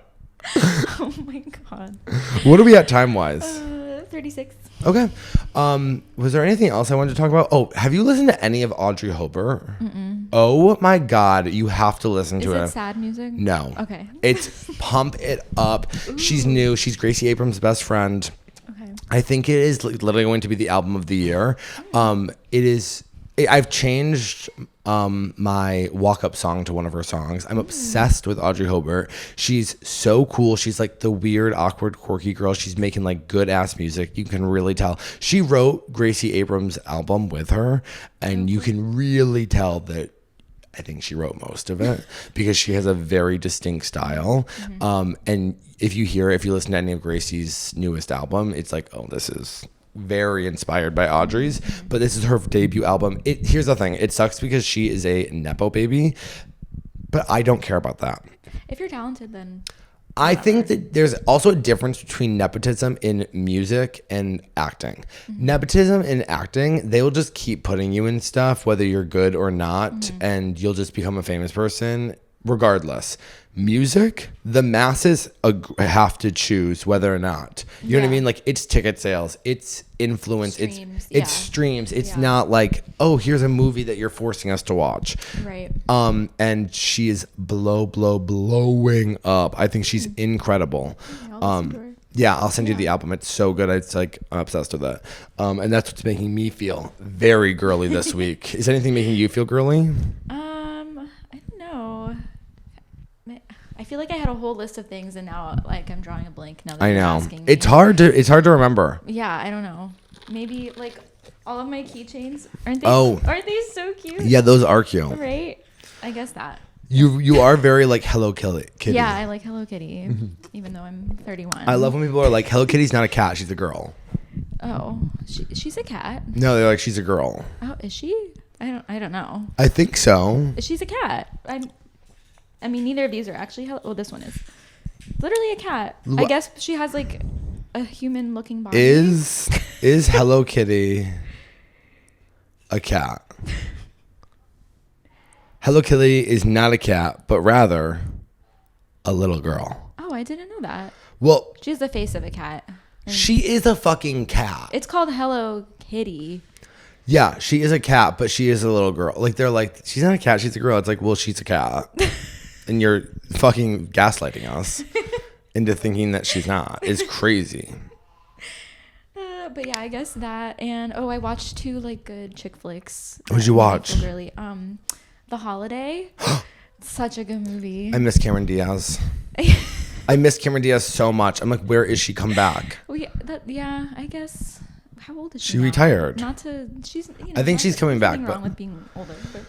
my God. What are we at time-wise? 36. Okay. Was there anything else I wanted to talk about? Oh, have you listened to any of Audrey Hepburn? Mm-mm. Oh my God, you have to listen to it. Is it sad music? No. Okay. It's Pump It Up. Ooh. She's new. She's Gracie Abrams' best friend. Okay. I think it is literally going to be the album of the year. It is. I've changed my walk-up song to one of her songs. I'm obsessed with Audrey Hepburn. She's so cool. She's like the weird, awkward, quirky girl. She's making like good-ass music. You can really tell. She wrote Gracie Abrams' album with her, and you can really tell that I think she wrote most of it because she has a very distinct style. Mm-hmm. And if you listen to any of Gracie's newest album, it's like, oh, this is very inspired by Audrey's, but this is her debut album. Here's the thing. It sucks because she is a Nepo baby, but I don't care about that. If you're talented, then... I think that there's also a difference between nepotism in music and acting. Nepotism in acting, they will just keep putting you in stuff, whether you're good or not, and you'll just become a famous person regardless. Music, the masses have to choose whether or not. You know what I mean? Like, it's ticket sales, it's influence, Streams, it's streams. It's not like, oh, here's a movie that you're forcing us to watch. Right. And she is blowing up. I think she's incredible. Yeah, I'll send you the album. It's so good. It's like, I'm obsessed with it. And that's what's making me feel very girly this week. Is anything making you feel girly? I don't know. I feel like I had a whole list of things, and now like I'm drawing a blank. Now that I you're know asking me. it's hard to remember. Yeah, I don't know. Maybe like all of my keychains aren't they so cute? Yeah, those are cute. Right. I guess that. You are very like Hello Kitty. Yeah, I like Hello Kitty, even though I'm 31. I love when people are like, Hello Kitty's not a cat, she's a girl. Oh, she's a cat. No, they're like, she's a girl. Oh, is she? I don't know. I think so. She's a cat. I mean, neither of these are actually. Oh, this one is literally a cat. I guess she has like a human-looking body. Is Hello Kitty a cat? Hello Kitty is not a cat, but rather a little girl. Oh, I didn't know that. Well, She has the face of a cat. she is a fucking cat. It's called Hello Kitty. Yeah, she is a cat, but she is a little girl. Like, they're like, she's not a cat, she's a girl. It's like, well, she's a cat. And you're fucking gaslighting us into thinking that she's not. It's crazy. But yeah, I guess that. And I watched 2 like good chick flicks. What'd you watch? Really, The Holiday. Such a good movie. I miss Cameron Diaz. I miss Cameron Diaz so much. I'm like, where is she? Come back. Well, yeah, I guess. How old is she? She now? retired. Not to. She's. I think she's coming back. Nothing But wrong with being older. But.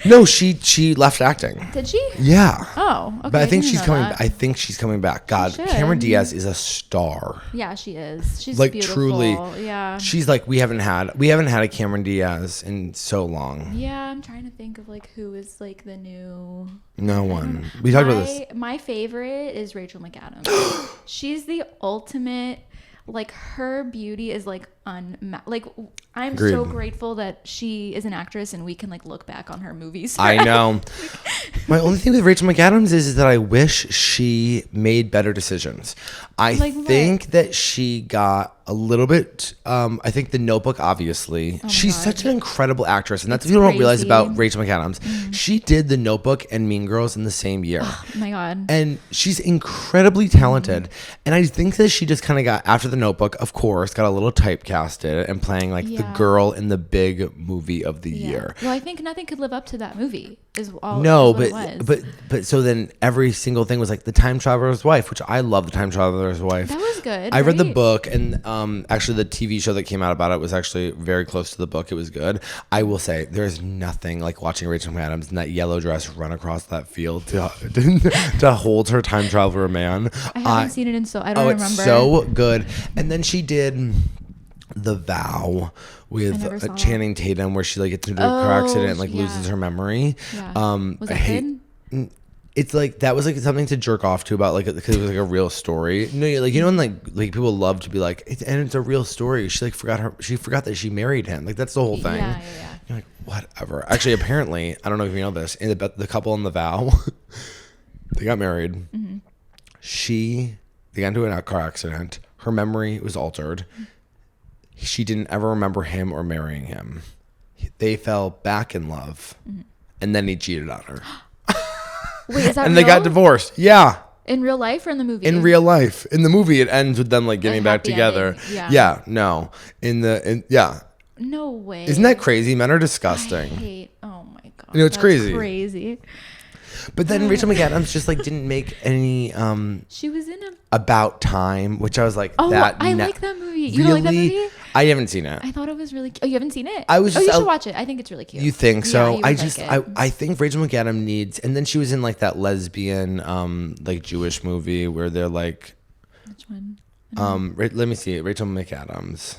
No, she left acting. Did she? Yeah. Oh, okay. But I think she's coming. That. I think she's coming back. God, should. Cameron Diaz is a star. Yeah, she is. She's like beautiful. truly. Yeah. She's like we haven't had a Cameron Diaz in so long. Yeah, I'm trying to think of like who is like the new. No one. We talked about this. My favorite is Rachel McAdams. She's the ultimate. Like her beauty is like like I'm Agreed. so grateful that she is an actress and we can like look back on her movies. I know. My only thing with Rachel McAdams is that I wish she made better decisions. I think that she got a little bit. I think The Notebook, obviously. She's such an incredible actress, and that's what people don't realize about Rachel McAdams. She did The Notebook and Mean Girls in the same year. Oh my God. And she's incredibly talented. And I think that she just kind of got, after The Notebook, of course, got a little typecasted and playing like the girl in the big movie of the year. Well, I think nothing could live up to that movie. But so then every single thing was like The Time Traveler's Wife, which I love. The Time Traveler's Wife. That was good. I read the book, and actually the TV show that came out about it was actually very close to the book. It was good. I will say there's nothing like watching Rachel McAdams in that yellow dress run across that field to hold her time traveler man. I haven't seen it I don't remember. It's so good. And then she did The Vow with Channing Tatum, where she like gets into a car accident and like loses her memory. Yeah. Was that good? It's like that was like something to jerk off to about like because it was like a real story. No, like when like people love to be like it's a real story. She forgot that she married him. Like that's the whole thing. Yeah. You're like whatever. Actually, apparently, I don't know if you know this. In the couple in The Vow, they got married. Mm-hmm. They got into a car accident. Her memory was altered. She didn't ever remember him or marrying him. They fell back in love, and then he cheated on her. Wait, is that and real? they got divorced. Yeah. In real life or in the movie? In real life. In the movie, it ends with them like getting back together. Ending. Yeah. No. Yeah. No way. Isn't that crazy? Men are disgusting. Oh my God. It's crazy. Crazy. But then Rachel McAdams just like didn't make any. She was in About Time, which I was like, I like that movie. You don't like that movie? I haven't seen it. I thought it was really cute. Oh, you haven't seen it? You should watch it. I think it's really cute. You think so? Yeah, I think Rachel McAdams needs, and then she was in like that lesbian like Jewish movie where they're like, which one? let me see it. Rachel McAdams.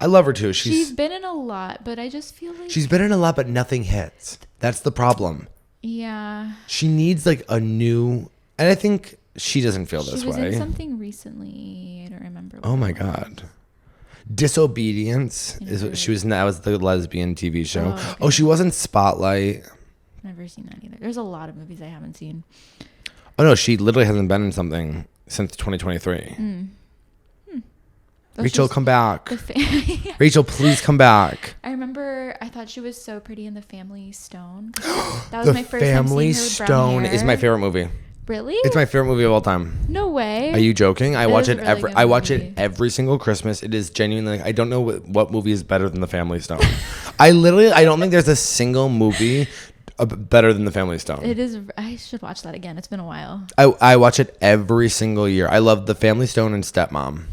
I love her too. She's been in a lot, but I just feel like she's been in a lot, but nothing hits. That's the problem. Yeah. She needs like a new, and I think she doesn't feel this way. She was in something recently. I don't remember. Oh my God. Disobedience is what she was in. That was the lesbian TV show. Oh, okay. Oh, she was in Spotlight. Never seen that either. There's a lot of movies I haven't seen. Oh no, she literally hasn't been in something since 2023. Rachel, come back. Rachel, please come back. I remember I thought she was so pretty in The Family Stone. That was my first time Family seeing her with brown Stone hair. is my favorite movie. Really? It's my favorite movie of all time. No way. Are you joking? I watch it really every. good I watch movie. it every single Christmas. It is genuinely. I don't know what movie is better than The Family Stone. I don't think there's a single movie better than The Family Stone. It is. I should watch that again. It's been a while. I watch it every single year. I love The Family Stone and Stepmom.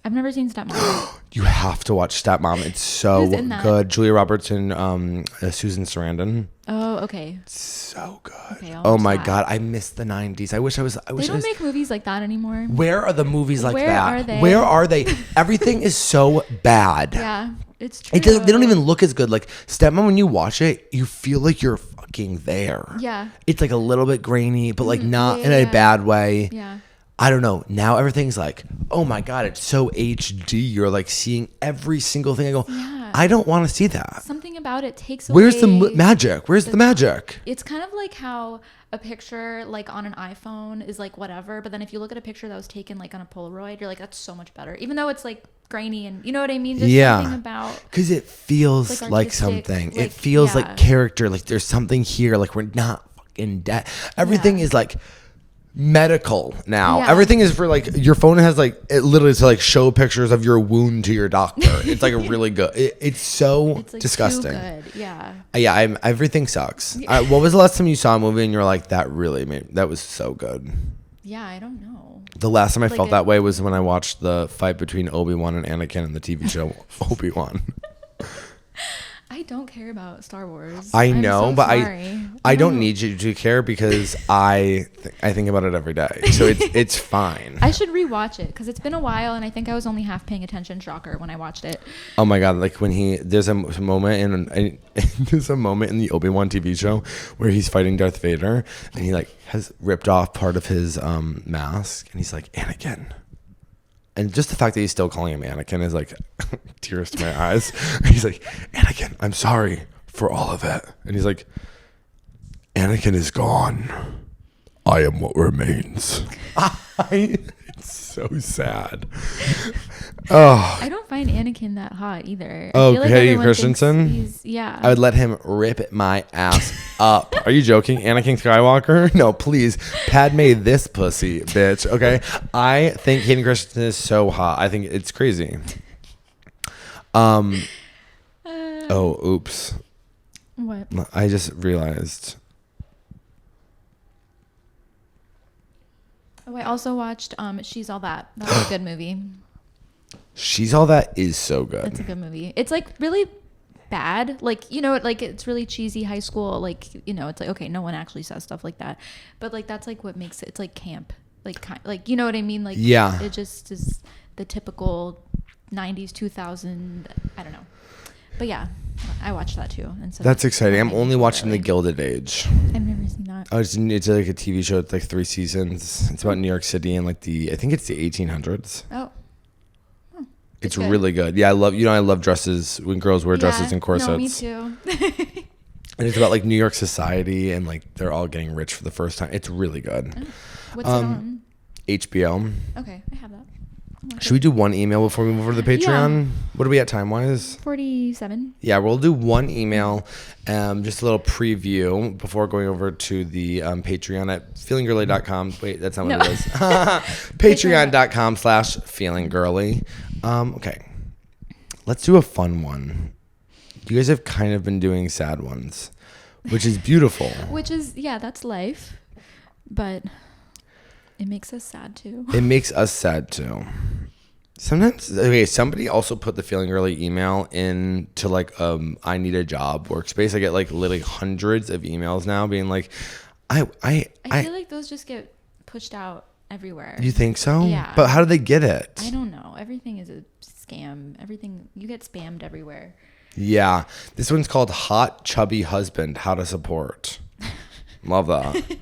I've never seen Stepmom. You have to watch Stepmom. It's so Who's in that? good. Julia Roberts and Susan Sarandon. Oh, okay. So good. Okay, I'll Oh watch my that. God, I miss the 90s. I wish I was. They don't make movies like that anymore. Where are the movies like Where that? are they? Where are they? Everything is so bad. Yeah, it's true. They don't even look as good. Like Stepmom, when you watch it, you feel like you're fucking there. Yeah. It's like a little bit grainy, but like not in yeah. a bad way. Yeah. I don't know. Now everything's like, oh my God, it's so HD. You're like seeing every single thing. I go, Yeah. I don't want to see that. Something about it takes away. Where's the magic? Where's the magic? It's kind of like how a picture like on an iPhone is like whatever, but then if you look at a picture that was taken like on a Polaroid, you're like, that's so much better. Even though it's like grainy and you know what I mean? There's something about Because it feels like like artistic, something. like, It feels yeah. like character. Like there's something here. Like we're not fucking dead. Everything is like medical now. Yeah. Everything is for like your phone has like it literally to like show pictures of your wound to your doctor. It's like a really good. It's so it's like disgusting. too good. Yeah. Yeah, everything sucks. What was the last time you saw a movie and you're like, that really made that was so good? Yeah, I don't know. The last time I Like felt that way was when I watched the fight between Obi-Wan and Anakin in the TV show Obi-Wan. I don't care about Star Wars. I know, so but sorry. I don't need you to care because I think about it every day. So it's fine. I should rewatch it because it's been a while and I think I was only half paying attention, shocker, when I watched it. Oh my God, like when there's a moment in there's a moment in the Obi-Wan TV show where he's fighting Darth Vader and he like has ripped off part of his mask and he's like, Anakin. And just the fact that he's still calling him Anakin is like tears to my eyes. He's like, Anakin, I'm sorry for all of it. And he's like, Anakin is gone. I am what remains. It's so sad. Oh, I don't find Anakin that hot either. Oh, I feel like Hayden everyone thinks Christensen? Yeah. I would let him rip my ass up. Are you joking? Anakin Skywalker? No, please. Padme this pussy, bitch. Okay? I think Hayden Christensen is so hot. I think it's crazy. Oh, oops. What? I just realized. Oh, I also watched She's All That. That was a good movie. She's All That is so good. It's a good movie. It's like really bad. Like, you know, like it's really cheesy high school. Like, you know, it's like, okay, no one actually says stuff like that. But like, that's like what makes it, it's like camp. Like, you know what I mean? Like, yeah. It just is the typical 90s, 2000, I don't know. But yeah, I watched that too. And so That's exciting. I'm made me only feel watching really- The Gilded Age. I've never seen that. It's like a TV show. It's like 3 seasons. It's about New York City and like I think it's the 1800s. Oh. It's good. really good. Yeah, I love dresses when girls wear dresses and corsets. No, me too. And it's about like New York society and like they're all getting rich for the first time. It's really good. What's it on? HBO. Okay, I have that. Should we do one email before we move over to the Patreon? What are we at time wise? 47. Yeah, we'll do one email, just a little preview before going over to the Patreon at feelingirlie.com. Wait, that's not what it is. Patreon.com/feelingirlie. Okay, let's do a fun one. You guys have kind of been doing sad ones, which is beautiful. Which is, yeah, that's life. But it makes us sad too. It makes us sad too. Sometimes, okay, somebody also put the Feeling Girlie email into like I need a job workspace. I get like literally hundreds of emails now being like, I feel like those just get pushed out everywhere. You think so? Yeah. But how do they get it? I don't know. Everything is a scam. Everything, you get spammed everywhere. Yeah. This one's called Hot Chubby Husband, How to Support. Love that.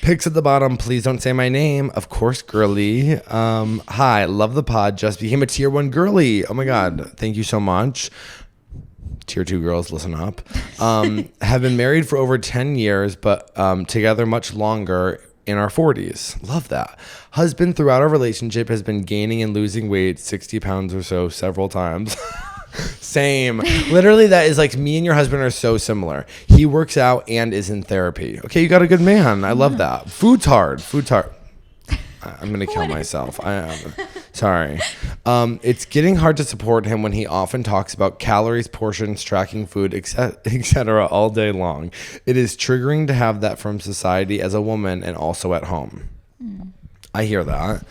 Pics at the bottom. Please don't say my name. Of course, girly. Hi, love the pod. Just became a tier 1 girly. Oh my God. Thank you so much. Tier 2 girls, listen up. Have been married for over 10 years, but together much longer, in our 40s. Love that. Husband throughout our relationship has been gaining and losing weight, 60 pounds or so, several times. Same. Literally, that is like me and your husband are so similar. He works out and is in therapy. Okay, you got a good man. I love that. Food's hard. I'm going to kill myself. I am. Sorry. It's getting hard to support him when he often talks about calories, portions, tracking food, etc. all day long. It is triggering to have that from society as a woman and also at home. I hear that.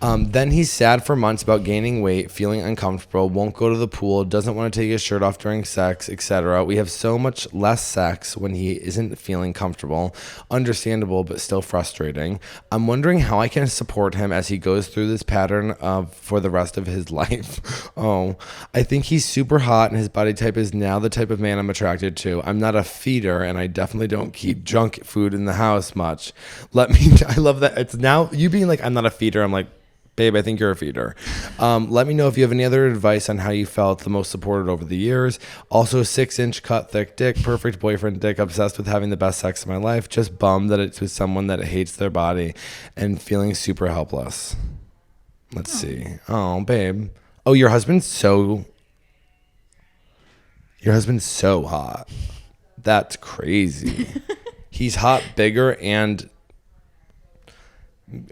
Then he's sad for months about gaining weight, feeling uncomfortable, won't go to the pool, doesn't want to take his shirt off during sex, etc. We have so much less sex when he isn't feeling comfortable. Understandable, but still frustrating. I'm wondering how I can support him as he goes through this pattern for the rest of his life. Oh, I think he's super hot and his body type is now the type of man I'm attracted to. I'm not a feeder and I definitely don't keep junk food in the house much. I love that. It's now you being like, I'm not a feeder. I'm like, babe, I think you're a feeder. Let me know if you have any other advice on how you felt the most supported over the years. Also, 6-inch cut thick dick, perfect boyfriend dick, obsessed with having the best sex of my life. Just bummed that it's with someone that hates their body and feeling super helpless. Let's see. Oh, babe. Oh, your husband's so hot. That's crazy. He's hot, bigger, and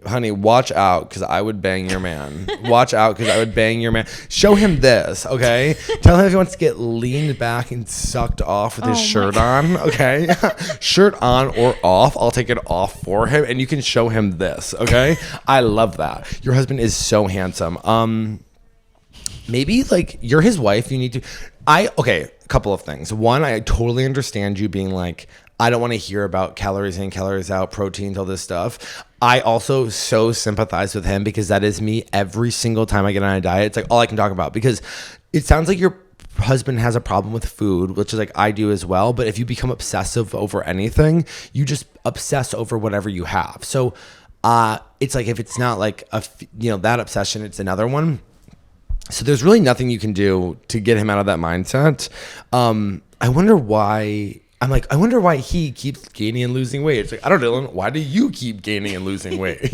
honey, watch out because I would bang your man. Watch out because I would bang your man. Show him this, okay? Tell him if he wants to get leaned back and sucked off with his shirt on, okay? Shirt on or off, I'll take it off for him and you can show him this, okay? I love that. Your husband is so handsome. Maybe like you're his wife, you need to a couple of things. One, I totally understand you being like, I don't want to hear about calories in, calories out, proteins, all this stuff. I also so sympathize with him because that is me every single time I get on a diet. It's like all I can talk about because it sounds like your husband has a problem with food, which is like I do as well. But if you become obsessive over anything, you just obsess over whatever you have. So it's like if it's not like that obsession, it's another one. So there's really nothing you can do to get him out of that mindset. I wonder why he keeps gaining and losing weight. It's like, I don't know, Dylan, why do you keep gaining and losing weight?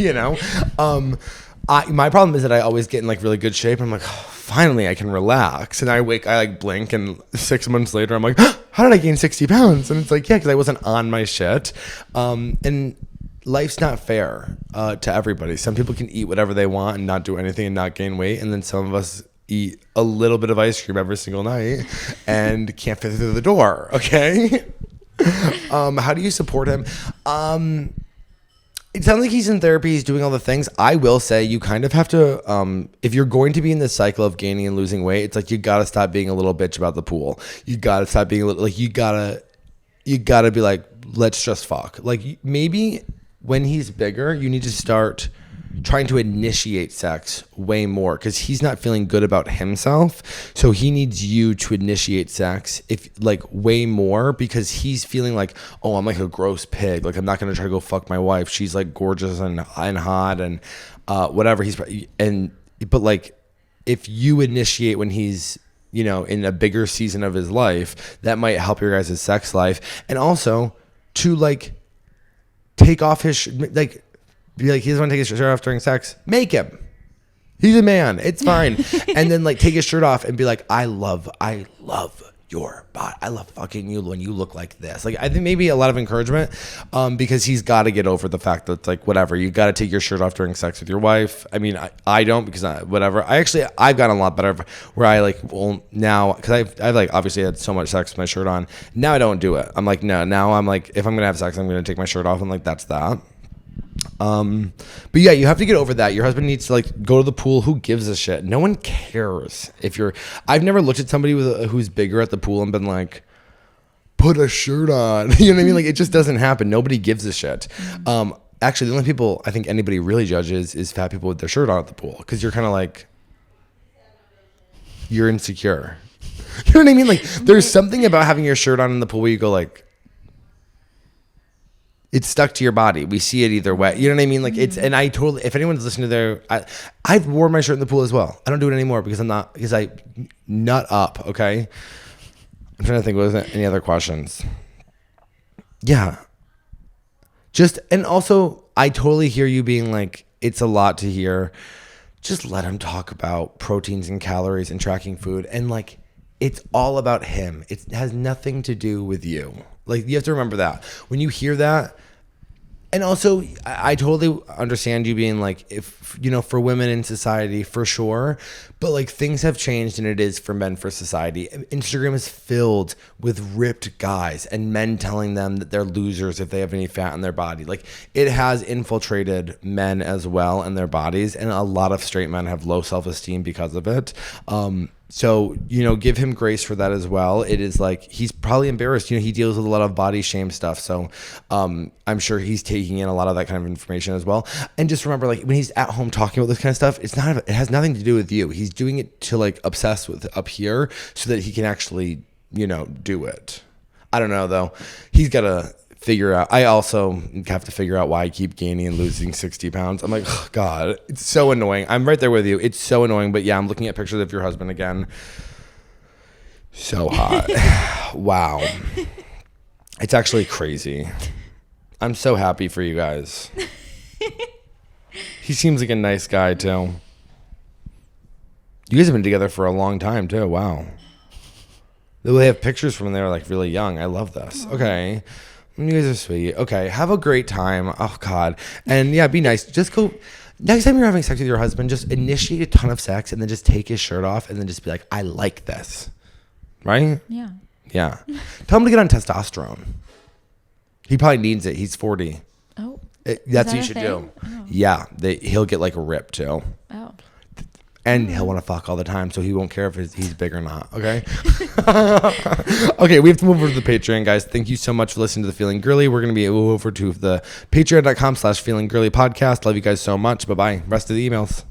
My problem is that I always get in like really good shape. I'm like, oh, finally I can relax. And I like blink and 6 months later, I'm like, how did I gain 60 pounds? And it's like, yeah, because I wasn't on my shit. And life's not fair to everybody. Some people can eat whatever they want and not do anything and not gain weight. And then some of us eat a little bit of ice cream every single night and can't fit through the door. Okay. How do you support him? It sounds like he's in therapy. He's doing all the things. I will say you kind of have to, if you're going to be in this cycle of gaining and losing weight, it's like, you got to stop being a little bitch about the pool. You got to stop being a little, like, you gotta be like, let's just fuck. Like maybe when he's bigger, you need to start trying to initiate sex way more because he's not feeling good about himself. So he needs you to initiate sex way more because he's feeling like, oh, I'm like a gross pig. Like I'm not going to try to go fuck my wife. She's like gorgeous and hot and whatever. But like if you initiate when he's, in a bigger season of his life, that might help your guys' sex life. And also to like take off his, be like, he doesn't want to take his shirt off during sex. Make him. He's a man. It's fine. And then like take his shirt off and be like, I love your body. I love fucking you when you look like this. Like I think maybe a lot of encouragement because he's got to get over the fact that it's like, whatever, you got to take your shirt off during sex with your wife. I mean, I don't because whatever. I've gotten a lot better where I like, well now, because I've like obviously had so much sex with my shirt on. Now I don't do it. I'm like, no, now I'm like, if I'm going to have sex, I'm going to take my shirt off. And like, that's that. But yeah, you have to get over that. Your husband needs to like go to the pool. Who gives a shit? No one cares I've never looked at somebody who's bigger at the pool and been like, put a shirt on. You know what I mean? Like it just doesn't happen. Nobody gives a shit. Actually, the only people I think anybody really judges is fat people with their shirt on at the pool. Cause you're kind of like, you're insecure. You know what I mean? Like, there's something about having your shirt on in the pool where you go like, it's stuck to your body. We see it either way. You know what I mean? Like it's, and I totally, if anyone's listening to I've worn my shirt in the pool as well. I don't do it anymore because I nut up. Okay. I'm trying to think, was there any other questions? Yeah. And also I totally hear you being like, it's a lot to hear. Just let him talk about proteins and calories and tracking food. And like, it's all about him. It has nothing to do with you. Like, you have to remember that when you hear that. And also, I totally understand you being like, if, you know, for women in society, for sure. But like, things have changed and it is for men for society. Instagram is filled with ripped guys and men telling them that they're losers if they have any fat in their body. Like, it has infiltrated men as well in their bodies. And a lot of straight men have low self-esteem because of it. So, you know, give him grace for that as well. It is like, he's probably embarrassed. You know, he deals with a lot of body shame stuff. So I'm sure he's taking in a lot of that kind of information as well. And just remember, like, when he's at home talking about this kind of stuff, it has nothing to do with you. He's doing it to like obsess with up here so that he can actually, you know, do it. I don't know though. He's got to figure out. I also have to figure out why I keep gaining and losing 60 pounds. I'm like, oh God, it's so annoying. I'm right there with you. It's so annoying. But yeah, I'm looking at pictures of your husband again. So hot. Wow. It's actually crazy. I'm so happy for you guys. He seems like a nice guy too. You guys have been together for a long time too. Wow. They have pictures from when they were like really young. I love this. Okay. You guys are sweet. Okay. Have a great time. Oh God. And yeah, be nice. Just go. Next time you're having sex with your husband, just initiate a ton of sex and then just take his shirt off and then just be like, I like this. Right? Yeah. Yeah. Tell him to get on testosterone. He probably needs it. He's 40. Oh. That's what you should do. Oh. Yeah. He'll get like ripped too. Oh. And he'll want to fuck all the time, so he won't care if he's big or not, okay? Okay, we have to move over to the Patreon, guys. Thank you so much for listening to the Feelin Girlie. We're going to be over to the patreon.com/feelingirliepodcast. Love you guys so much. Bye-bye. Rest of the emails.